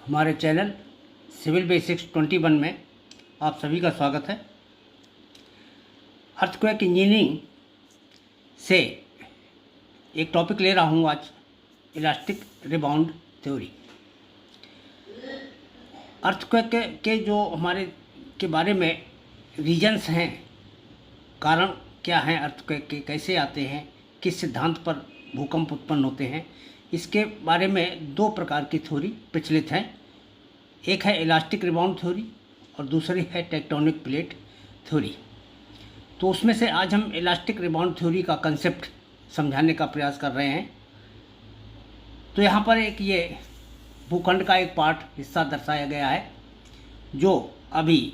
हमारे channel civil basics 21 में आप सभी का स्वागत है। अर्थक्वेक इंजीनियरिंग से एक टॉपिक ले रहा हूँ आज, इलास्टिक रिबाउंड थ्योरी। अर्थक्वेक के जो हमारे के बारे में रीजन्स हैं, कारण क्या हैं अर्थक्वेक के, कैसे आते हैं, किस सिद्धांत पर भूकंप उत्पन्न होते हैं, इसके बारे में दो प्रकार की थ्योरी प्रचलित हैं। एक है इलास्टिक रिबाउंड थ्योरी और दूसरी है टेक्टोनिक प्लेट थ्योरी। तो उसमें से आज हम इलास्टिक रिबाउंड थ्योरी का कंसेप्ट समझाने का प्रयास कर रहे हैं। तो यहाँ पर एक ये भूखंड का एक पार्ट हिस्सा दर्शाया गया है जो अभी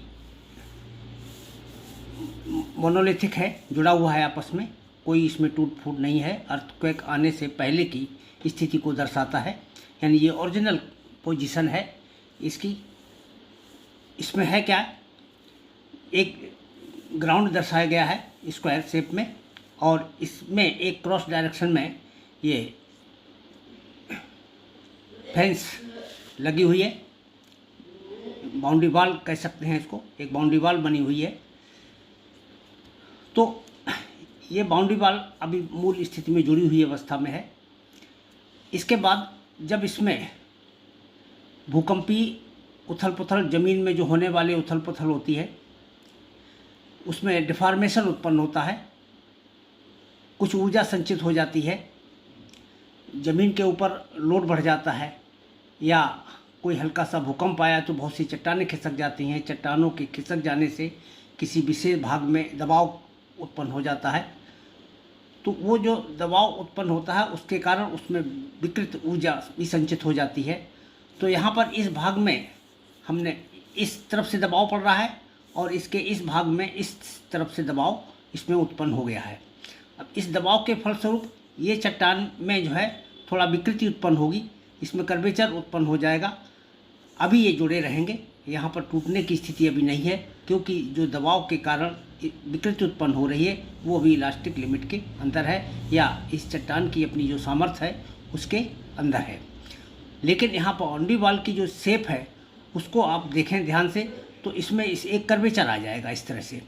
मोनोलिथिक है, जुड़ा हुआ है आपस में, कोई इसमें टूट फूट नहीं है। अर्थक्वेक आने से पहले की स्थिति को दर्शाता है, यानी ये ओरिजिनल पोजीशन है इसकी। इसमें है क्या, एक ग्राउंड दर्शाया गया है स्क्वायर शेप में, और इसमें एक क्रॉस डायरेक्शन में ये फेंस लगी हुई है, बाउंड्री वॉल कह सकते हैं इसको, एक बाउंड्री वॉल बनी हुई है। तो ये बाउंड्री वॉल अभी मूल स्थिति में जुड़ी हुई अवस्था में है। इसके बाद जब इसमें भूकंपी उथल पुथल, ज़मीन में जो होने वाले उथल पुथल होती है, उसमें डिफॉर्मेशन उत्पन्न होता है, कुछ ऊर्जा संचित हो जाती है, ज़मीन के ऊपर लोड बढ़ जाता है, या कोई हल्का सा भूकंप आया तो बहुत सी चट्टानें खिसक जाती हैं। चट्टानों के खिसक जाने से किसी विशेष भाग में दबाव उत्पन्न हो जाता है। तो वो जो दबाव उत्पन्न होता है उसके कारण उसमें विकृत ऊर्जा भी संचित हो जाती है। तो यहाँ पर इस भाग में हमने इस तरफ से दबाव पड़ रहा है और इसके इस भाग में इस तरफ से दबाव इसमें उत्पन्न हो गया है। अब इस दबाव के फलस्वरूप ये चट्टान में जो है थोड़ा विकृति उत्पन्न होगी, इसमें कर्वेचर उत्पन्न हो जाएगा। अभी ये जुड़े रहेंगे, यहाँ पर टूटने की स्थिति अभी नहीं है, क्योंकि जो दबाव के कारण विकृति उत्पन्न हो रही है वो अभी इलास्टिक लिमिट के अंदर है, या इस चट्टान की अपनी जो सामर्थ्य है उसके अंदर है। लेकिन यहाँ पर बाउंड्री वॉल की जो शेप है उसको आप देखें ध्यान से, तो इसमें इस एक कर्वेचर आ जाएगा। इस तरह से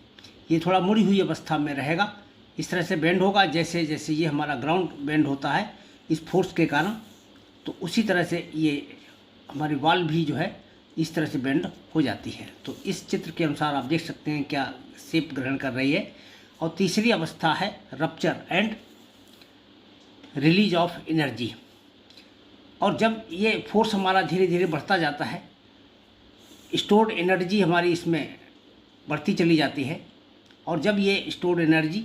ये थोड़ा मुड़ी हुई अवस्था में रहेगा, इस तरह से बेंड होगा, जैसे जैसे ये हमारा ग्राउंड बेंड होता है इस फोर्स के कारण। तो उसी तरह से ये हमारी वॉल भी जो है इस तरह से बेंड हो जाती है। तो इस चित्र के अनुसार आप देख सकते हैं क्या शेप ग्रहण कर रही है। और तीसरी अवस्था है rupture and release of energy. और जब ये फोर्स हमारा धीरे धीरे बढ़ता जाता है, स्टोर्ड एनर्जी हमारी इसमें बढ़ती चली जाती है, और जब ये स्टोर्ड एनर्जी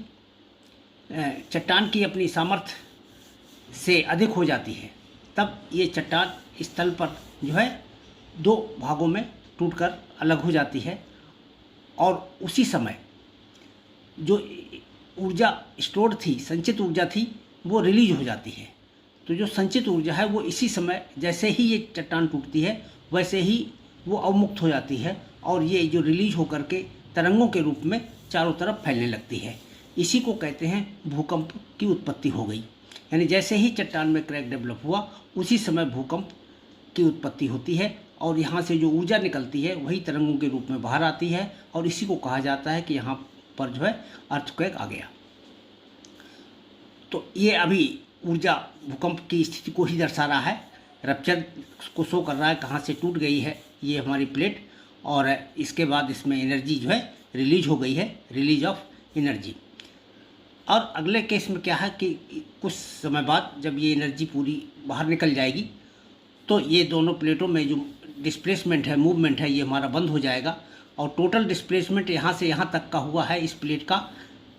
चट्टान की अपनी सामर्थ्य से अधिक हो जाती है, तब ये चट्टान स्थल पर जो है दो भागों में टूटकर अलग हो जाती है। और उसी समय जो ऊर्जा स्टोर्ड थी, संचित ऊर्जा थी, वो रिलीज हो जाती है। तो जो संचित ऊर्जा है वो इसी समय, जैसे ही ये चट्टान टूटती है वैसे ही वो अवमुक्त हो जाती है, और ये जो रिलीज होकर के तरंगों के रूप में चारों तरफ फैलने लगती है। इसी को कहते हैं भूकंप की उत्पत्ति हो गई। यानी जैसे ही चट्टान में क्रैक डेवलप हुआ उसी समय भूकंप की उत्पत्ति होती है, और यहाँ से जो ऊर्जा निकलती है वही तरंगों के रूप में बाहर आती है, और इसी को कहा जाता है कि यहाँ पर जो है अर्थक्वेक आ गया। तो ये अभी ऊर्जा भूकंप की स्थिति को ही दर्शा रहा है, रप्चर को शो कर रहा है कहाँ से टूट गई है ये हमारी प्लेट, और इसके बाद इसमें एनर्जी जो है रिलीज हो गई है, रिलीज ऑफ एनर्जी। और अगले केस में क्या है कि कुछ समय बाद जब ये एनर्जी पूरी बाहर निकल जाएगी तो ये दोनों प्लेटों में जो डिस्प्लेसमेंट है, मूवमेंट है, ये हमारा बंद हो जाएगा। और टोटल डिस्प्लेसमेंट यहाँ से यहाँ तक का हुआ है इस प्लेट का,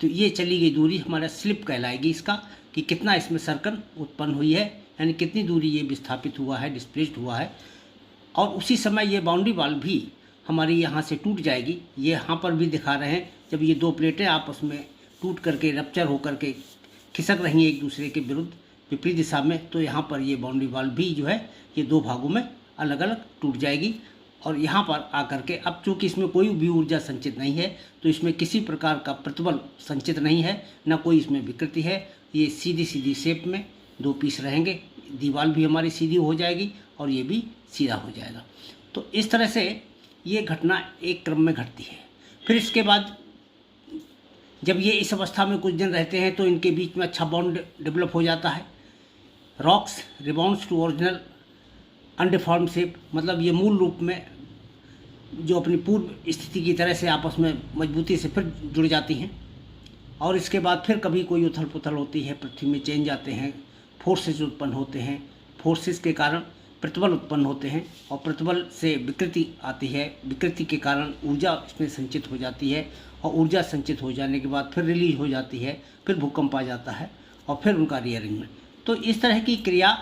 तो ये चली गई दूरी हमारा स्लिप कहलाएगी इसका, कि कितना इसमें सर्कल उत्पन्न हुई है, यानी कितनी दूरी ये विस्थापित हुआ है, डिस्प्लेस्ड हुआ है। और उसी समय ये बाउंड्री वॉल भी हमारी यहाँ से टूट जाएगी। ये यहाँ पर भी दिखा रहे हैं, जब ये दो प्लेटें आपस में टूट करके रप्चर होकर के खिसक रही हैं एक दूसरे के विरुद्ध विपरीत दिशा में, तो यहाँ पर ये बाउंड्री वॉल भी जो है ये दो भागों में अलग अलग टूट जाएगी। और यहाँ पर आकर के, अब चूँकि इसमें कोई भी ऊर्जा संचित नहीं है तो इसमें किसी प्रकार का प्रतिबल संचित नहीं है, ना कोई इसमें विकृति है। ये सीधी सीधी शेप में दो पीस रहेंगे, दीवार भी हमारी सीधी हो जाएगी और ये भी सीधा हो जाएगा। तो इस तरह से ये घटना एक क्रम में घटती है। फिर इसके बाद जब ये इस अवस्था में कुछ दिन रहते हैं तो इनके बीच में अच्छा बॉन्ड डेवलप हो जाता है। Rocks rebounds to original undeformed shape, मतलब ये मूल रूप में जो अपनी पूर्व स्थिति की तरह से आपस में मजबूती से फिर जुड़ जाती हैं। और इसके बाद फिर कभी कोई उथल पुथल होती है, पृथ्वी में चेंज आते हैं, फोर्सेस उत्पन्न होते हैं, फोर्सेस के कारण प्रतिबल उत्पन्न होते हैं और प्रतिबल से विकृति आती है, विकृति के कारण ऊर्जा इसमें संचित हो जाती है और ऊर्जा संचित हो जाने के बाद फिर रिलीज हो जाती है, फिर भूकंप आ जाता है और फिर उनका रीअरेंजमेंट। तो इस तरह की क्रिया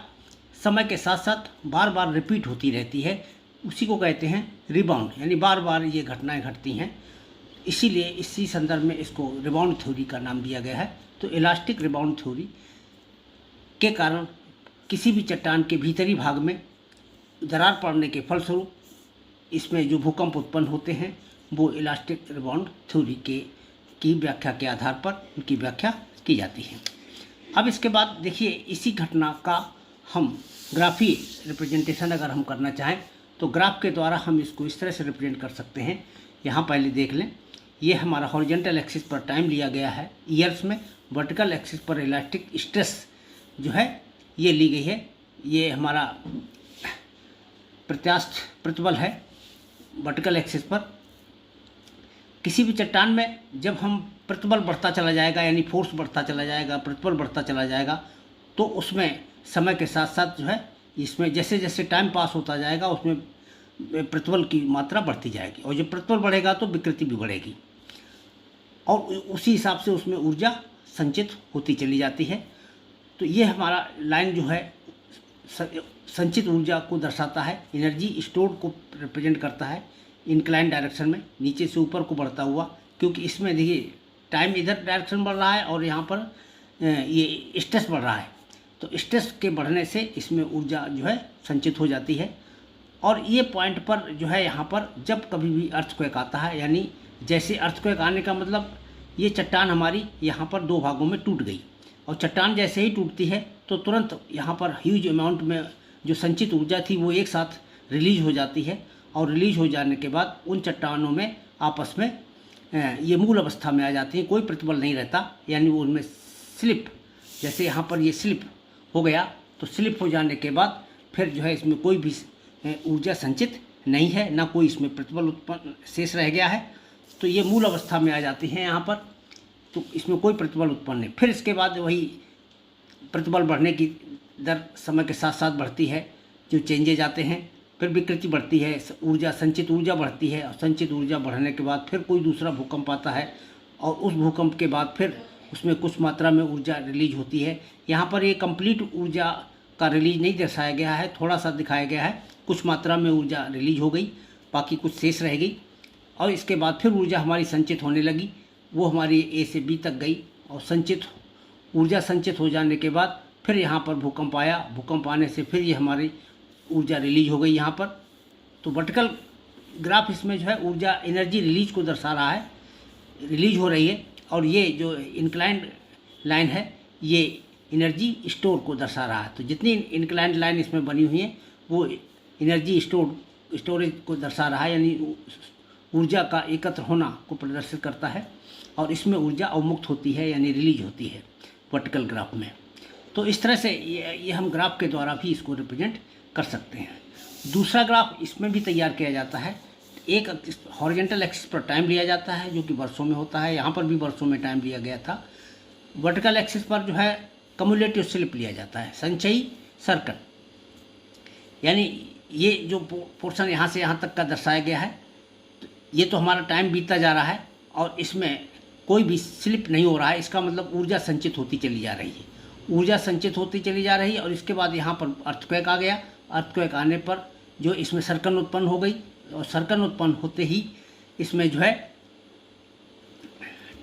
समय के साथ साथ बार बार रिपीट होती रहती है, उसी को कहते हैं रिबाउंड, यानी बार बार ये घटनाएं घटती हैं। इसीलिए इसी संदर्भ में इसको रिबाउंड थ्योरी का नाम दिया गया है। तो इलास्टिक रिबाउंड थ्योरी के कारण किसी भी चट्टान के भीतरी भाग में दरार पड़ने के फलस्वरूप इसमें जो भूकंप उत्पन्न होते हैं वो इलास्टिक रिबाउंड थ्योरी की व्याख्या के आधार पर उनकी व्याख्या की जाती है। अब इसके बाद देखिए, इसी घटना का हम ग्राफी रिप्रेजेंटेशन अगर हम करना चाहें तो ग्राफ के द्वारा हम इसको इस तरह से रिप्रेजेंट कर सकते हैं। यहाँ पहले देख लें, ये हमारा हॉरिजॉन्टल एक्सिस पर टाइम लिया गया है ईयर्स में, वर्टिकल एक्सिस पर इलास्टिक स्ट्रेस जो है ये ली गई है, ये हमारा प्रत्यास्थ प्रतिबल है वर्टिकल एक्सिस पर। किसी भी चट्टान में जब हम प्रतिबल बढ़ता चला जाएगा, यानी फोर्स बढ़ता चला जाएगा, प्रतिबल बढ़ता चला जाएगा, तो उसमें समय के साथ साथ जो है इसमें जैसे जैसे टाइम पास होता जाएगा उसमें प्रतिबल की मात्रा बढ़ती जाएगी और जब प्रतिबल बढ़ेगा तो विकृति भी बढ़ेगी और उसी हिसाब से उसमें ऊर्जा संचित होती चली जाती है। तो ये हमारा लाइन जो है संचित ऊर्जा को दर्शाता है, एनर्जी स्टोर्ड को रिप्रेजेंट करता है इंक्लाइन डायरेक्शन में, नीचे से ऊपर को बढ़ता हुआ, क्योंकि इसमें देखिए टाइम इधर डायरेक्शन बढ़ रहा है और यहाँ पर ये स्ट्रेस बढ़ रहा है। तो स्ट्रेस के बढ़ने से इसमें ऊर्जा जो है संचित हो जाती है। और ये पॉइंट पर जो है यहाँ पर जब कभी भी अर्थक्वेक आता है, यानी जैसे अर्थक्वेक आने का मतलब ये चट्टान हमारी यहाँ पर दो भागों में टूट गई और चट्टान जैसे ही टूटती है तो तुरंत यहाँ पर ह्यूज अमाउंट में जो संचित ऊर्जा थी वो एक साथ रिलीज हो जाती है और रिलीज हो जाने के बाद उन चट्टानों में आपस में ये मूल अवस्था में आ जाती हैं, कोई प्रतिबल नहीं रहता, यानी वो उनमें स्लिप, जैसे यहाँ पर ये स्लिप हो गया तो स्लिप हो जाने के बाद फिर जो है इसमें कोई भी ऊर्जा संचित नहीं है, ना कोई इसमें प्रतिबल उत्पन्न शेष रह गया है, तो ये मूल अवस्था में आ जाती हैं यहाँ पर, तो इसमें कोई प्रतिबल उत्पन्न नहीं। फिर इसके बाद वही प्रतिबल बढ़ने की दर समय के साथ साथ बढ़ती है, जो चेंजेज आते हैं, फिर विकृति बढ़ती है, ऊर्जा संचित ऊर्जा बढ़ती है और संचित ऊर्जा बढ़ने के बाद फिर कोई दूसरा भूकंप आता है और उस भूकंप के बाद फिर उसमें कुछ मात्रा में ऊर्जा रिलीज होती है। यहाँ पर ये कंप्लीट ऊर्जा का रिलीज नहीं दर्शाया गया है, थोड़ा सा दिखाया गया है, कुछ मात्रा में ऊर्जा रिलीज हो गई, बाकी कुछ शेष रह गई और इसके बाद फिर ऊर्जा हमारी संचित होने लगी, वो हमारी ए से बी तक गई और ऊर्जा संचित हो जाने के बाद फिर यहाँ पर भूकंप आया, भूकंप आने से फिर ये हमारी ऊर्जा रिलीज हो गई यहाँ पर। तो वर्टिकल ग्राफ इसमें जो है ऊर्जा एनर्जी रिलीज को दर्शा रहा है, रिलीज हो रही है, और ये जो इंक्लाइंड लाइन है ये एनर्जी स्टोर को दर्शा रहा है। तो जितनी इंक्लाइंड लाइन इसमें बनी हुई है वो एनर्जी स्टोरेज को दर्शा रहा है, यानी ऊर्जा का एकत्र होना को प्रदर्शित करता है और इसमें ऊर्जा अवमुक्त होती है, यानी रिलीज होती है वर्टिकल ग्राफ में। तो इस तरह से ये हम ग्राफ के द्वारा भी इसको रिप्रेजेंट कर सकते हैं। दूसरा ग्राफ इसमें भी तैयार किया जाता है, एक हॉरिजॉन्टल एक्सिस पर टाइम लिया जाता है जो कि वर्षों में होता है, यहाँ पर भी वर्षों में टाइम लिया गया था। वर्टिकल एक्सिस पर जो है कम्युलेटिव स्लिप लिया जाता है, संचयी सर्कल, यानी ये जो पोर्शन यहाँ से यहाँ तक का दर्शाया गया है, ये तो हमारा टाइम बीतता जा रहा है और इसमें कोई भी स्लिप नहीं हो रहा है, इसका मतलब ऊर्जा संचित होती चली जा रही है, ऊर्जा संचित होती चली जा रही है। और इसके बाद यहाँ पर अर्थक्वेक आ गया, अर्थक्वेक आने पर जो इसमें सर्कल उत्पन्न हो गई और सर्कल उत्पन्न होते ही इसमें जो है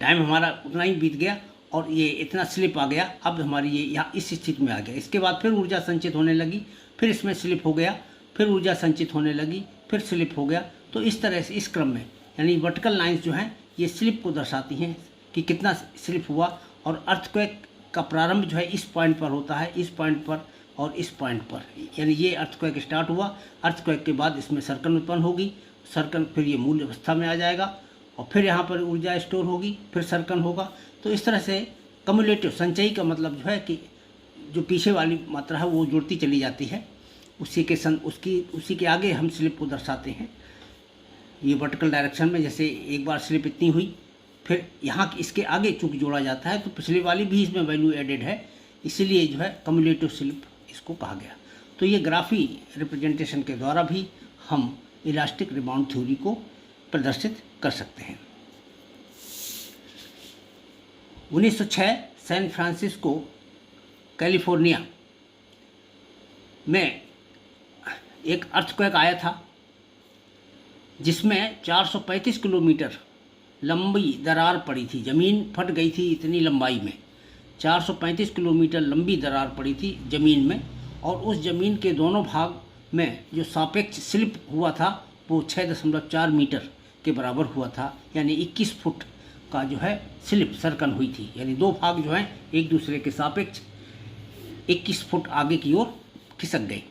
टाइम हमारा उतना ही बीत गया और ये इतना स्लिप आ गया, अब हमारी ये यहाँ इस स्थिति में आ गया। इसके बाद फिर ऊर्जा संचित होने लगी, फिर इसमें स्लिप हो गया, फिर ऊर्जा संचित होने लगी, फिर स्लिप हो गया। तो इस तरह से इस क्रम में यानी वर्टिकल लाइंस जो हैं ये स्लिप को दर्शाती हैं कि कितना स्लिप हुआ। और अर्थक्वेक का प्रारंभ जो है इस पॉइंट पर होता है, इस पॉइंट पर और इस पॉइंट पर, यानी ये अर्थक्वेक स्टार्ट हुआ। अर्थक्वेक के बाद इसमें सर्कल उत्पन्न होगी, सर्कल फिर ये मूल अवस्था में आ जाएगा और फिर यहाँ पर ऊर्जा स्टोर होगी, फिर सर्कल होगा। तो इस तरह से कम्युलेटिव संचयी का मतलब जो है कि जो पीछे वाली मात्रा है वो जुड़ती चली जाती है, उसी के आगे हम स्लिप को दर्शाते हैं। ये वर्टिकल डायरेक्शन में जैसे एक बार स्लिप इतनी हुई, फिर यहाँ इसके आगे चूँकि जोड़ा जाता है तो पिछले वाली भी इसमें वैल्यू एडेड है, इसीलिए जो है कम्युलेटिव स्लिप इसको कहा गया। तो ये ग्राफी रिप्रेजेंटेशन के द्वारा भी हम इलास्टिक रिबाउंड थ्योरी को प्रदर्शित कर सकते हैं। 1906 सैन फ्रांसिस्को कैलिफोर्निया में एक अर्थक्वेक आया था, जिसमें 435 किलोमीटर लंबी दरार पड़ी थी, ज़मीन फट गई थी इतनी लंबाई में। 435 किलोमीटर लंबी दरार पड़ी थी ज़मीन में, और उस ज़मीन के दोनों भाग में जो सापेक्ष स्लिप हुआ था वो 6.4 मीटर के बराबर हुआ था, यानी 21 फुट का जो है स्लिप सर्कल हुई थी। यानी दो भाग जो हैं एक दूसरे के सापेक्ष 21 फुट आगे की ओर खिसक गए।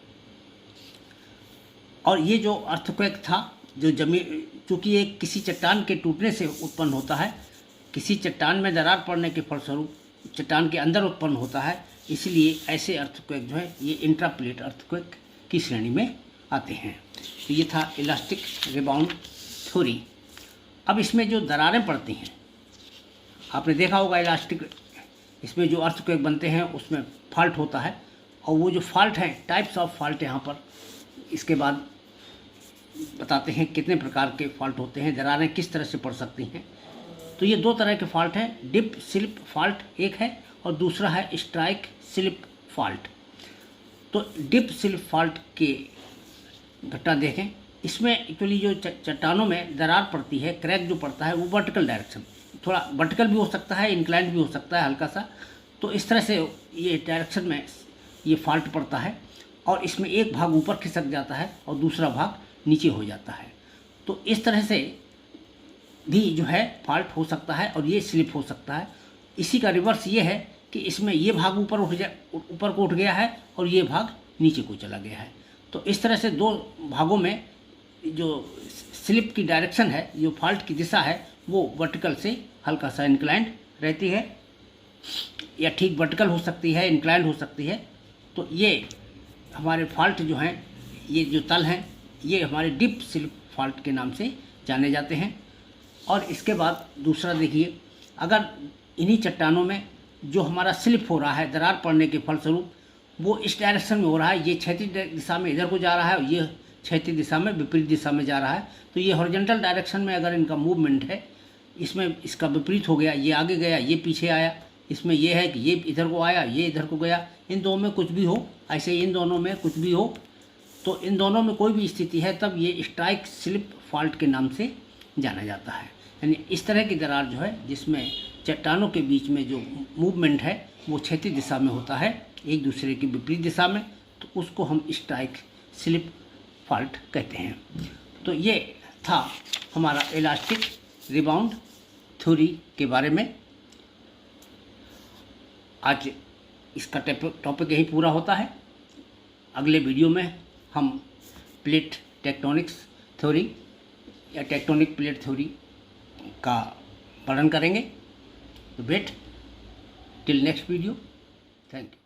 और ये जो अर्थक्वेक था, जो जमीन, चूँकि एक किसी चट्टान के टूटने से उत्पन्न होता है, किसी चट्टान में दरार पड़ने के फलस्वरूप चट्टान के अंदर उत्पन्न होता है, इसलिए ऐसे अर्थक्वेक जो है ये इंट्राप्लेट अर्थक्वेक की श्रेणी में आते हैं। तो ये था इलास्टिक रिबाउंड थ्योरी। अब इसमें जो दरारें पड़ती हैं, आपने देखा होगा इलास्टिक, इसमें जो अर्थक्वेक बनते हैं उसमें फॉल्ट होता है, और वो जो फॉल्ट हैं, टाइप्स ऑफ फॉल्ट यहाँ पर इसके बाद बताते हैं कितने प्रकार के फॉल्ट होते हैं, दरारें किस तरह से पड़ सकती हैं। तो ये दो तरह के फॉल्ट हैं, डिप स्लिप फॉल्ट एक है और दूसरा है स्ट्राइक स्लिप फॉल्ट। तो डिप स्लिप फॉल्ट के घटना देखें, इसमें एक्चुअली जो चट्टानों में दरार पड़ती है, क्रैक जो पड़ता है वो वर्टिकल डायरेक्शन, थोड़ा वर्टिकल भी हो सकता है, इंक्लाइंड भी हो सकता है हल्का सा। तो इस तरह से ये डायरेक्शन में ये फॉल्ट पड़ता है, और इसमें एक भाग ऊपर खिसक जाता है और दूसरा भाग नीचे हो जाता है। तो इस तरह से भी जो है फॉल्ट हो सकता है और ये स्लिप हो सकता है। इसी का रिवर्स ये है कि इसमें ये भाग ऊपर को उठ गया है और ये भाग नीचे को चला गया है। तो इस तरह से दो भागों में जो स्लिप की डायरेक्शन है, जो फॉल्ट की दिशा है, वो वर्टिकल से हल्का सा इंक्लाइंड रहती है, या ठीक वर्टिकल हो सकती है, इंक्लाइंड हो सकती है। तो ये हमारे फॉल्ट जो हैं, ये जो तल हैं, ये हमारे डिप स्लिप फॉल्ट के नाम से जाने जाते हैं। और इसके बाद दूसरा देखिए, अगर इन्हीं चट्टानों में जो हमारा स्लिप हो रहा है दरार पड़ने के फलस्वरूप, वो इस डायरेक्शन में हो रहा है, ये क्षैतिज दिशा में इधर को जा रहा है और ये क्षैतिज दिशा में विपरीत दिशा में जा रहा है, तो ये हॉरिजॉन्टल डायरेक्शन में अगर इनका मूवमेंट है, इसमें इसका विपरीत हो गया, ये आगे गया, ये पीछे आया, इसमें यह है कि ये इधर को आया, ये इधर को गया, इन दोनों में कुछ भी हो, ऐसे इन दोनों में कुछ भी हो, तो इन दोनों में कोई भी स्थिति है तब ये स्ट्राइक स्लिप फॉल्ट के नाम से जाना जाता है। यानी इस तरह की दरार जो है, जिसमें चट्टानों के बीच में जो मूवमेंट है वो क्षैतिज दिशा में होता है, एक दूसरे की विपरीत दिशा में, तो उसको हम स्ट्राइक स्लिप फॉल्ट कहते हैं। तो ये था हमारा इलास्टिक रिबाउंड थ्योरी के बारे में। आज इसका टॉपिक यही पूरा होता है। अगले वीडियो में हम प्लेट टेक्टोनिक्स थ्योरी या टेक्टोनिक प्लेट थ्योरी का वर्णन करेंगे। तो wait till next video. Thank you.